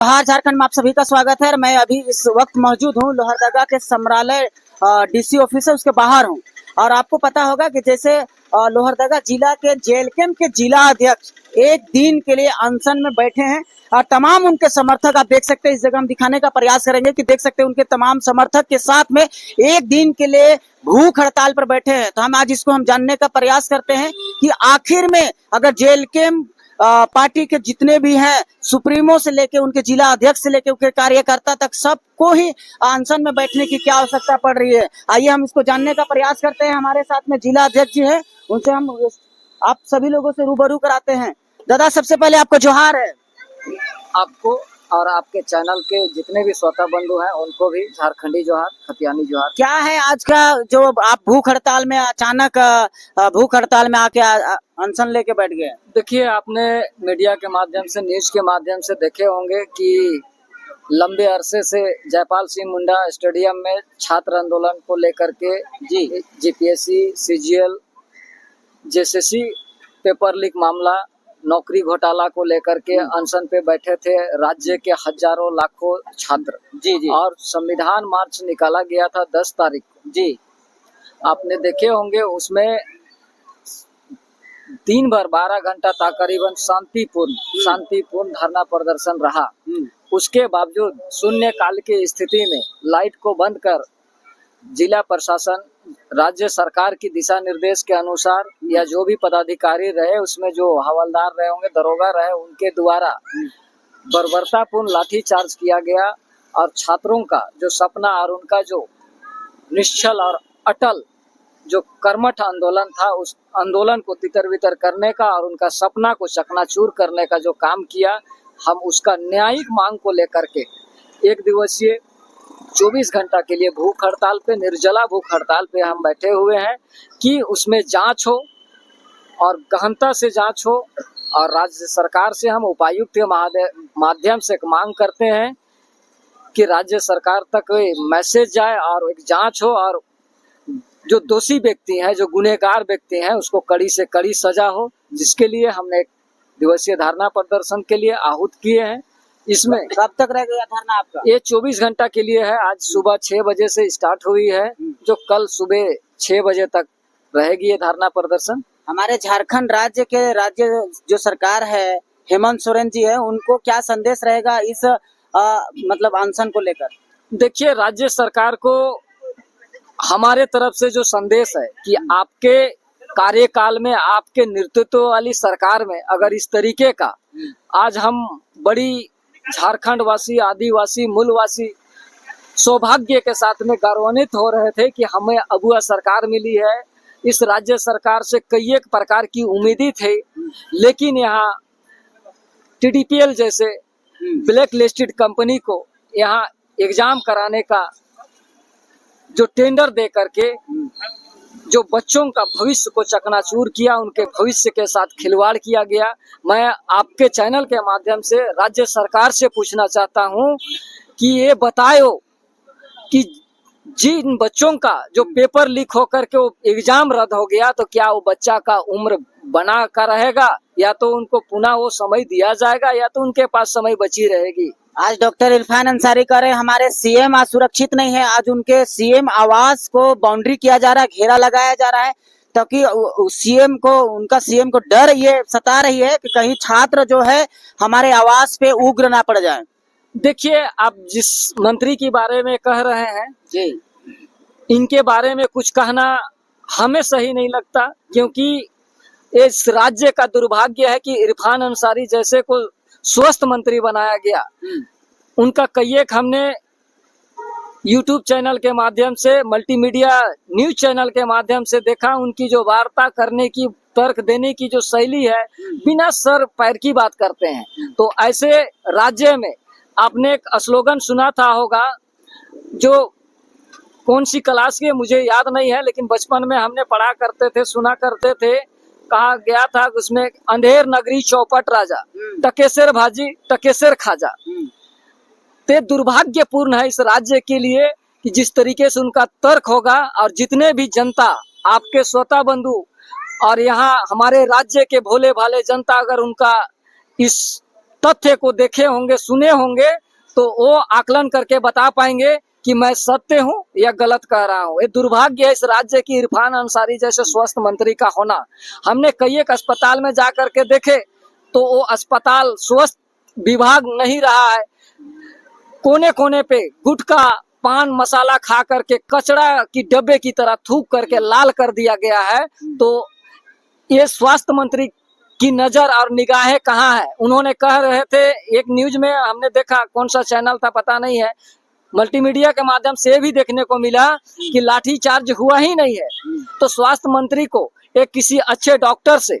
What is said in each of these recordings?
जोहार झारखंड में आप सभी का स्वागत है। मैं अभी इस वक्त मौजूद हूँ लोहरदगा के समरालय डीसी ऑफिस है उसके बाहर हूँ। और आपको पता होगा कि जैसे लोहरदगा जिला के जेएलकेएम के जिला अध्यक्ष एक दिन के लिए अनशन में बैठे हैं और तमाम उनके समर्थक आप देख सकते हैं। इस जगह हम दिखाने का प्रयास करेंगे कि देख सकते हैं उनके तमाम समर्थक के साथ में एक दिन के लिए भूख हड़ताल पर बैठे हैं। तो हम आज इसको जानने का प्रयास करते हैं कि आखिर में अगर जेएलकेएम पार्टी के जितने भी हैं सुप्रीमो से लेके उनके जिला अध्यक्ष से लेके उनके कार्यकर्ता तक सबको ही अनशन में बैठने की क्या आवश्यकता पड़ रही है, आइए हम इसको जानने का प्रयास करते हैं। हमारे साथ में जिला अध्यक्ष जी है, उनसे हम आप सभी लोगों से रूबरू कराते हैं। दादा, सबसे पहले आपको जोहार है। आपको और आपके चैनल के जितने भी श्रोता बंधु हैं उनको भी झारखंडी जोहार, खतियानी जोहार। क्या है आज का जो आप भूख हड़ताल में अचानक भूख हड़ताल में आके अनशन लेके बैठ गए? देखिए, आपने मीडिया के माध्यम से, न्यूज के माध्यम से देखे होंगे कि लंबे अरसे से जयपाल सिंह मुंडा स्टेडियम में छात्र आंदोलन को लेकर के GPSC, CGL, JSSC paper leak मामला, नौकरी घोटाला को लेकर के अनशन पे बैठे थे राज्य के हजारों लाखों छात्र। जी। और संविधान मार्च निकाला गया था 10 तारीख को। जी, आपने देखे होंगे उसमें दिन भर 12 घंटा तकरीबन शांतिपूर्ण धरना प्रदर्शन रहा। उसके बावजूद शून्य काल की स्थिति में लाइट को बंद कर जिला प्रशासन, राज्य सरकार की दिशा निर्देश के अनुसार या जो भी पदाधिकारी रहे उसमें जो हवलदार रहे होंगे, दरोगा रहे, उनके द्वारा बर्बरतापूर्ण लाठीचार्ज किया गया और छात्रों का जो सपना और उनका जो निश्चल और अटल जो कर्मठ आंदोलन था, उस आंदोलन को तितर बितर करने का और उनका सपना को चकनाचूर करने का जो काम किया, हम उसका न्यायिक मांग को लेकर के एक दिवसीय 24 घंटा के लिए भूख हड़ताल पे, निर्जला भूख हड़ताल पे हम बैठे हुए हैं कि उसमें जांच हो और गहनता से जांच हो। और राज्य सरकार से हम उपायुक्त के माध्यम से एक मांग करते हैं कि राज्य सरकार तक मैसेज जाए और एक जांच हो और जो दोषी व्यक्ति हैं, जो गुनहगार व्यक्ति हैं, उसको कड़ी से कड़ी सजा हो, जिसके लिए हमने एक दिवसीय धरना प्रदर्शन के लिए आहूत किए हैं। इसमें कब तक रह गया धरना आपका? ये 24 घंटा के लिए है। आज सुबह 6 बजे से स्टार्ट हुई है, जो कल सुबह 6 बजे तक रहेगी ये धरना प्रदर्शन। हमारे झारखंड राज्य के जो सरकार है, हेमंत सोरेन जी है, उनको क्या संदेश रहेगा इस मतलब अनशन को लेकर? देखिए, राज्य सरकार को हमारे तरफ से जो संदेश है कि आपके कार्यकाल में, आपके नेतृत्व वाली सरकार में अगर इस तरीके का, आज हम बड़ी झारखंड वासी, आदिवासी, मूलवासी सौभाग्य के साथ में गौरवान्वित हो रहे थे कि हमें अबुआ सरकार मिली है। इस राज्य सरकार से कई एक प्रकार की उम्मीदें थे, लेकिन यहाँ टीडीपीएल जैसे ब्लैक लिस्टेड कंपनी को यहाँ एग्जाम कराने का जो टेंडर दे करके जो बच्चों का भविष्य को चकनाचूर किया, उनके भविष्य के साथ खिलवाड़ किया गया। मैं आपके चैनल के माध्यम से राज्य सरकार से पूछना चाहता हूं कि ये बताओ कि जिन बच्चों का जो पेपर लीक होकर के वो एग्जाम रद्द हो गया, तो क्या वो बच्चा का उम्र बना कर रहेगा, या तो उनको पुनः वो समय दिया जाएगा, या तो उनके पास समय बची रहेगी। आज डॉक्टर इरफान अंसारी कह रहे हमारे सीएम आज सुरक्षित नहीं है। आज उनके सीएम आवास को बाउंड्री किया जा रहा है, घेरा लगाया जा रहा है, ताकि उनका सीएम को डर ये सता रही है कि कहीं छात्र जो है हमारे आवास पे उग्र ना पड़ जाए। देखिए, आप जिस मंत्री के बारे में कह रहे हैं जी, इनके बारे में कुछ कहना हमें सही नहीं लगता, क्योंकि इस राज्य का दुर्भाग्य है कि इरफान अंसारी जैसे को स्वस्थ मंत्री बनाया गया। उनका कई एक हमने यूट्यूब चैनल के माध्यम से, मल्टीमीडिया न्यूज चैनल के माध्यम से देखा। उनकी जो वार्ता करने की, तर्क देने की जो शैली है, बिना सर पैर की बात करते हैं। तो ऐसे राज्य में आपने एक स्लोगन सुना था होगा, जो कौन सी क्लास के मुझे याद नहीं है, लेकिन बचपन में हमने पढ़ा करते थे, सुना करते थे। कहा गया था उसमें, अंधेर नगरी चौपट राजा, टकेसर भाजी टकेसर खाजा। ते दुर्भाग्यपूर्ण है इस राज्य के लिए कि जिस तरीके से उनका तर्क होगा, और जितने भी जनता, आपके श्रोता बंधु और यहाँ हमारे राज्य के भोले भाले जनता अगर उनका इस तथ्य को देखे होंगे, सुने होंगे, तो वो आकलन करके बता पाएंगे कि मैं सत्य हूँ या गलत कह रहा हूँ। ये दुर्भाग्य है इस राज्य की इरफान अंसारी जैसे स्वास्थ्य मंत्री का होना। हमने कई एक अस्पताल में जा करके देखे तो वो अस्पताल स्वास्थ्य विभाग नहीं रहा है। कोने कोने पे गुटखा पान मसाला खा करके कचरा की डब्बे की तरह थूक करके लाल कर दिया गया है। तो ये स्वास्थ्य मंत्री की नजर और निगाहें कहाँ है? उन्होंने कह रहे थे एक न्यूज में, हमने देखा, कौन सा चैनल था पता नहीं है, मल्टीमीडिया के माध्यम से भी देखने को मिला कि लाठी चार्ज हुआ ही नहीं है। तो स्वास्थ्य मंत्री को एक किसी अच्छे डॉक्टर से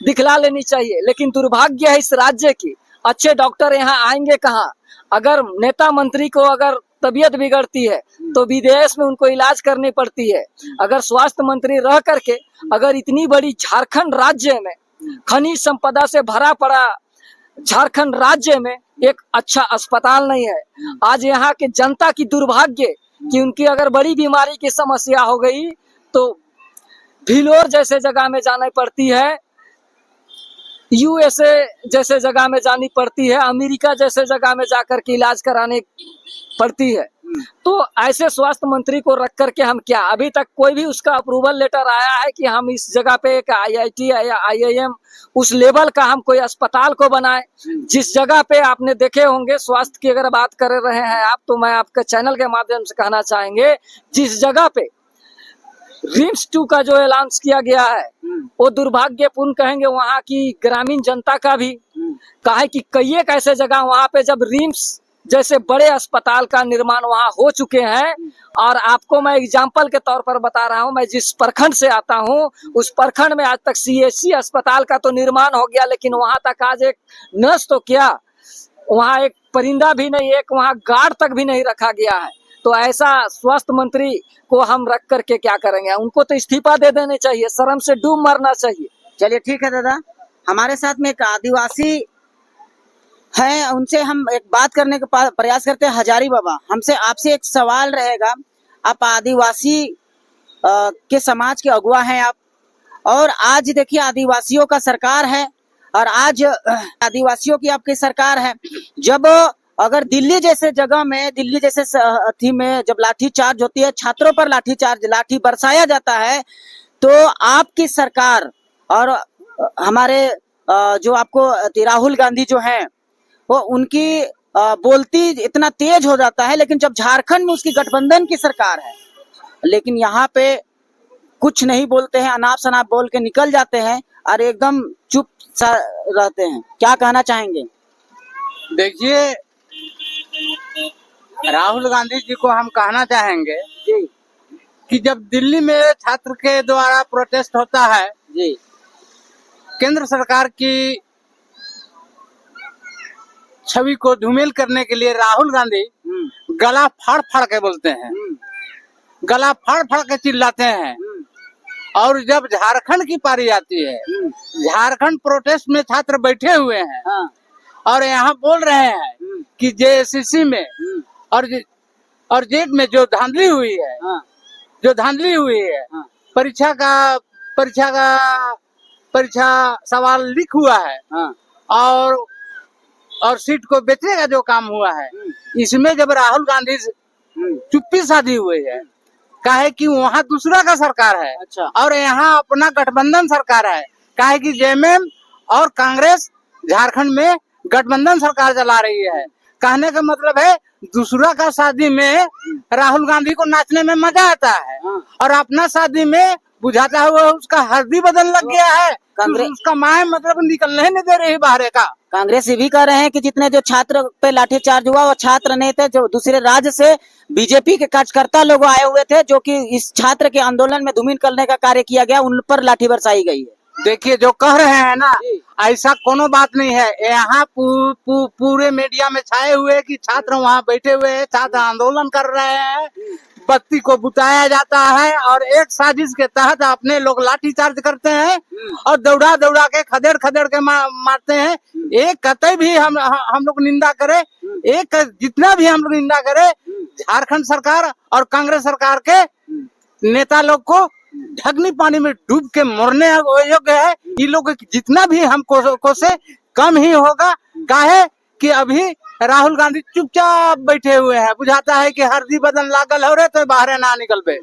दिखला लेनी चाहिए। लेकिन दुर्भाग्य है इस राज्य की, अच्छे डॉक्टर यहाँ आएंगे कहाँ? अगर नेता मंत्री को अगर तबीयत बिगड़ती है तो विदेश में उनको इलाज करनी पड़ती है। अगर स्वास्थ्य मंत्री रह करके अगर इतनी बड़ी झारखंड राज्य में, खनिज संपदा से भरा पड़ा झारखंड राज्य में एक अच्छा अस्पताल नहीं है। आज यहाँ के जनता की दुर्भाग्य कि उनकी अगर बड़ी बीमारी की समस्या हो गई तो भिलोर जैसे जगह में जानी पड़ती है, यूएसए जैसे जगह में जानी पड़ती है, अमेरिका जैसे जगह में जाकर के इलाज कराने पड़ती है। तो ऐसे स्वास्थ्य मंत्री को रख करके हम क्या, अभी तक कोई भी उसका अप्रूवल लेटर आया है कि हम इस जगह पे एक आईआईटी या आईआईएम उस लेवल का हम कोई अस्पताल को बनाए? जिस जगह पे आपने देखे होंगे, स्वास्थ्य की अगर बात कर रहे हैं आप, तो मैं आपके चैनल के माध्यम से कहना चाहेंगे, जिस जगह पे रिम्स 2 का जो ऐलान किया गया है वो दुर्भाग्यपूर्ण कहेंगे वहाँ की ग्रामीण जनता का भी। काहे कि कई एक ऐसे जगह वहाँ पे जब रिम्स जैसे बड़े अस्पताल का निर्माण वहाँ हो चुके हैं, और आपको मैं एग्जाम्पल के तौर पर बता रहा हूँ, मैं जिस प्रखंड से आता हूँ उस प्रखंड में आज तक सीएचसी अस्पताल का तो निर्माण हो गया, लेकिन वहाँ तक आज एक नर्स तो क्या, वहाँ एक परिंदा भी नहीं, एक वहाँ गार्ड तक भी नहीं रखा गया है। तो ऐसा स्वास्थ्य मंत्री को हम रख करके क्या करेंगे? उनको तो इस्तीफा दे देने चाहिए, शर्म से डूब मरना चाहिए। चलिए ठीक है दादा, हमारे साथ में एक आदिवासी है, उनसे हम एक बात करने का प्रयास करते हैं। हजारी बाबा, हमसे आपसे एक सवाल रहेगा। आप आदिवासी के समाज के अगुवा हैं आप, और आज देखिए आदिवासियों का सरकार है, और आज आदिवासियों की आपकी सरकार है। जब अगर दिल्ली जैसे जगह में, दिल्ली जैसे अथी में जब लाठी चार्ज होती है, छात्रों पर लाठी बरसाया जाता है, तो आपकी सरकार और हमारे जो आपको राहुल गांधी जो हैं, वो उनकी बोलती इतना तेज हो जाता है। लेकिन जब झारखंड में उसकी गठबंधन की सरकार है, लेकिन यहाँ पे कुछ नहीं बोलते हैं, अनाप शनाप बोल के निकल जाते हैं और एकदम चुप सा रहते हैं। क्या कहना चाहेंगे? देखिए, राहुल गांधी जी को हम कहना चाहेंगे जी कि जब दिल्ली में छात्र के द्वारा प्रोटेस्ट होता है, जी, केंद्र सरकार की छवि को धूमिल करने के लिए राहुल गांधी गला फाड़ फाड़ के बोलते हैं, गला फाड़ फाड़ के चिल्लाते हैं। और जब झारखंड की पारी आती है, झारखंड प्रोटेस्ट में छात्र बैठे हुए हैं, हाँ, और यहाँ बोल रहे हैं कि जेएसएससी में और जेट में जो धांधली हुई है, हाँ, जो धांधली हुई है, हाँ, परीक्षा सवाल लीक हुआ है, हाँ, और सीट को बेचने का जो काम हुआ है, इसमें जब राहुल गांधी चुप्पी साधी हुई है, काहे कि वहाँ दूसरा का सरकार है, अच्छा, और यहाँ अपना गठबंधन सरकार है। काहे कि जेएमएम और कांग्रेस झारखंड में गठबंधन सरकार चला रही है। कहने का मतलब है दूसरा का शादी में राहुल गांधी को नाचने में मजा आता है, और अपना शादी में बुझाता हुआ उसका हल्दी बदन लग गया है, कांग्रेस उसका माए मतलब निकलने ही नहीं दे रही बाहर का। कांग्रेस ये भी कह रहे हैं कि जितने जो छात्र पे लाठीचार्ज हुआ वो छात्र नहीं थे, जो दूसरे राज्य से बीजेपी के कार्यकर्ता लोग आए हुए थे, जो कि इस छात्र के आंदोलन में धूमिल करने का कार्य किया गया, उन पर लाठी बरसाई गई है। देखिए, जो कह रहे हैं ना, ऐसा कोनो बात नहीं है। यहाँ पूरे मीडिया में छाए हुए कि छात्र वहाँ बैठे हुए हैं, छात्र आंदोलन कर रहे हैं, बत्ती को बुताया जाता है, और एक साजिश के तहत अपने लोग लाठी चार्ज करते हैं और दौड़ा दौड़ा के खदेड़ खदेड़ के मारते हैं। एक कतई भी हम लोग निंदा करें, एक जितना भी हम लोग निंदा करें, झारखंड सरकार और कांग्रेस सरकार के नेता लोग को ढगनी पानी में डूब के मरने योग्य है। ये लोग जितना भी हम कोसे कम ही होगा। काहे कि अभी राहुल गांधी चुपचाप बैठे हुए हैं, बुझाता है कि हरदी बदन लागल हो रहे तो बाहर ना निकल पे।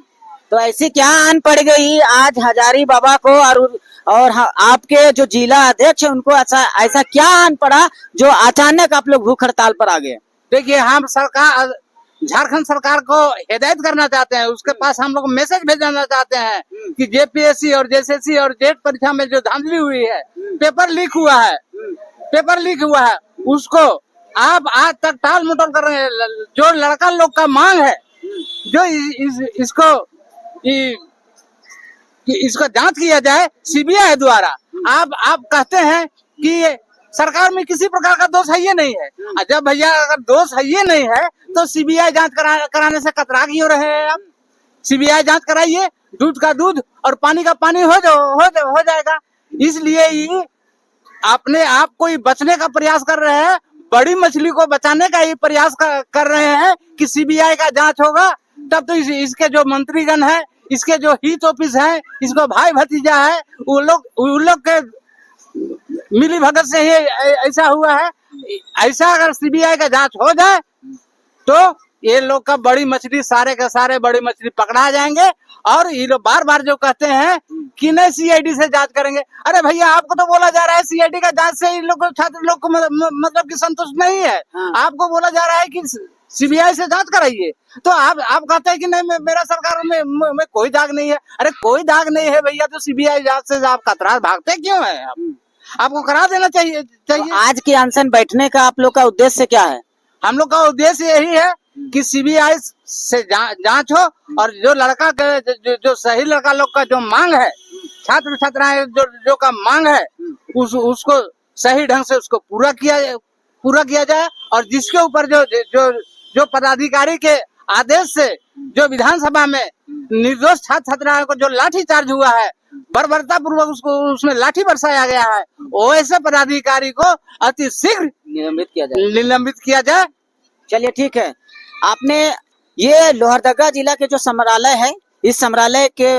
तो ऐसी क्या आन पड़ गई आज हजारी बाबा को और आपके जो जिला अध्यक्ष है उनको ऐसा क्या आन पड़ा जो अचानक आप लोग भूख हड़ताल पर आ गए? देखिए, हम सरकार झारखंड सरकार को हिदायत करना चाहते हैं, उसके पास हम लोग मैसेज भेजना चाहते हैं कि जेपीएससी और जेएसएससी और जेट परीक्षा में जो धांधली हुई है, पेपर लीक हुआ है, उसको आप आज तक टाल मटोल कर रहे हैं। जो लड़का लोग का मांग है, जो इसको जांच किया जाए सीबीआई द्वारा। आप कहते हैं कि सरकार में किसी प्रकार का दोष है ये नहीं है। जब भैया अगर दोष है ये नहीं है तो सीबीआई जांच कराने से कतरा क्यों रहे हैं आप? सीबीआई जांच कराइए, दूध का दूध और पानी का पानी हो जाएगा। इसलिए ही अपने आप को ही बचने का प्रयास कर रहे हैं, बड़ी मछली को बचाने का ही प्रयास कर रहे हैं कि सीबीआई का जांच होगा तब तो इसके जो मंत्रीगण है, इसके जो हित ऑफिस है, इसको भाई भतीजा है, वो लोग के मिली भगत से ही ऐसा हुआ है। ऐसा अगर सीबीआई का जांच हो जाए तो ये लोग का बड़ी मछली, सारे के सारे बड़ी मछली पकड़ा जाएंगे। और ये लोग बार बार जो कहते हैं कि नहीं सीआईडी से जांच करेंगे, अरे भैया आपको तो बोला जा रहा है सीआईडी का जांच से इन लोग छात्र लोग को मतलब कि संतुष्ट नहीं है। आपको बोला जा रहा है कि सीबीआई से जांच कराइए, तो आप कहते हैं कि नहीं मेरा सरकार में कोई दाग नहीं है। अरे कोई दाग नहीं है भैया, तो सीबीआई जांच से आप कतरा भागते क्यों है? आपको करा देना चाहिए। तो आज के अनशन बैठने का आप लोग का उद्देश्य क्या है? हम लोग का उद्देश्य यही है कि सीबीआई से जांच हो और जो लड़का के जो सही लड़का लोग का जो मांग है, छात्र छात्राएं जो का मांग है, उसको सही ढंग से उसको पूरा किया जाए। और जिसके ऊपर जो पदाधिकारी के आदेश से जो विधानसभा में निर्दोष छात्र छात्राओं को जो लाठी चार्ज हुआ है, बर्बरता पूर्वक उसमें लाठी बरसाया गया है, वैसे पदाधिकारी को अति शीघ्र निलंबित किया जाए। चलिए ठीक है। आपने ये लोहरदगा जिला के जो समरालय है, इस समरालय के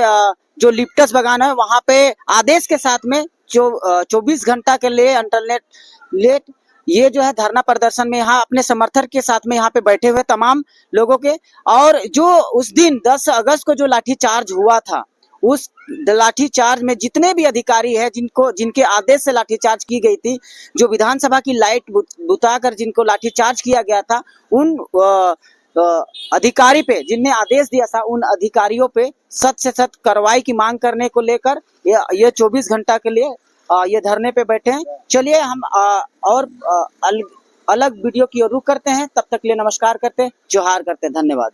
जो लिप्टस बागान है वहाँ पे आदेश के साथ में जो 24 घंटा के लिए इंटरनेट ये जो है धरना प्रदर्शन में यहाँ अपने समर्थक के साथ में यहाँ पे बैठे हुए तमाम लोगों के। और जो उस दिन 10 अगस्त को जो लाठीचार्ज हुआ था, उस लाठीचार्ज में जितने भी अधिकारी हैं जिनके आदेश से लाठीचार्ज की गई थी, जो विधानसभा की लाइट बुताकर जिनको लाठीचार्ज किया गया था, उन अधिकारी पे जिनने आदेश दिया था, उन अधिकारियों पे सख्त से सख्त कार्रवाई की मांग करने को लेकर ये 24 घंटा के लिए ये धरने पे बैठे हैं। चलिए हम और अलग वीडियो की ओर रुख करते हैं। तब तक के लिए नमस्कार करते हैं, जोहार करते हैं, धन्यवाद।